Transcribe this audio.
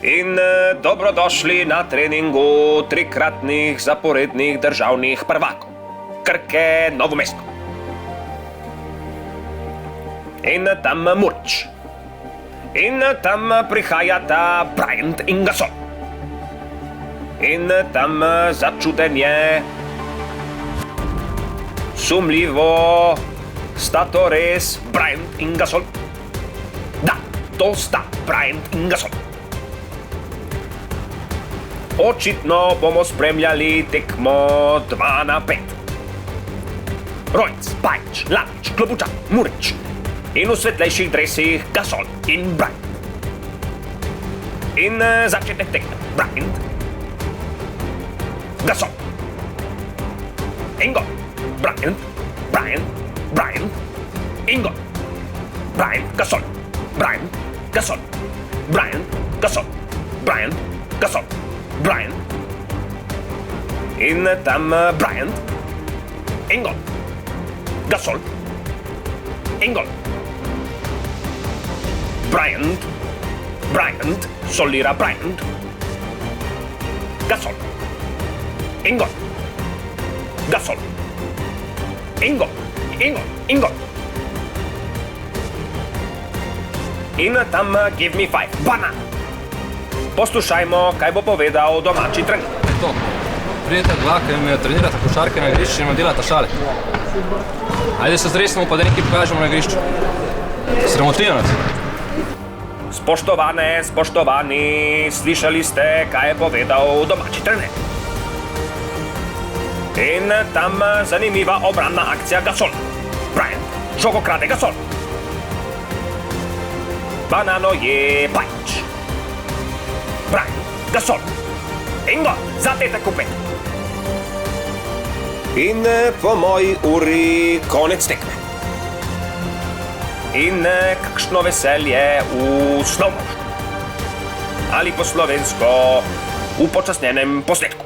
In dobrodošli na treningu trikratnih zaporednih državnih prvakov. Krke, Novo mesto. In tam Murić. In tam prihajata Bryant in Gasol. In tam začudenje. Sumljivo, sta to res Bryant in Gasol? Da, to sta Bryant in Gasol. Očitno bomo spremljali tekmo 2-5. Rojc, Pajić, Lavić, Klobučar, Murić. In v svetlejših dresih Gasol in Bryant. In začetek tekme Bryant. Gasol. In gol. Bryant, Bryant, Bryant. In gol. Bryant, Gasol. Bryant, Gasol. Bryant, Gasol. Bryant, Gasol. Bryant. In tam Bryant. In gol. Gasol. In gol. Bryant. Bryant. Solira Bryant. Gasol. In gol. Gasol. In gol. In gol. In gol. In tam give me 5. Banan. Poslušajmo, kaj bo povedal domači trener. To. Pridete dva, ki me trenirata košarke na igrišču in me delata šale. Ajde se zresnemo pa da nekaj pokažemo na igrišču. Sramotijo nas. Spoštovane, spoštovani, slišali ste, kaj je povedal domači trener. In tam zanimiva obranna akcija Gasol. Bryant, žogo krade Gasol. Banano je Pajić. Bryant, Gasol. In gol, zadetek v pet. In po moji uri konec tekme. In kakšno veselje v slovnošču. Ali po slovensko v počasnjenem posnetku.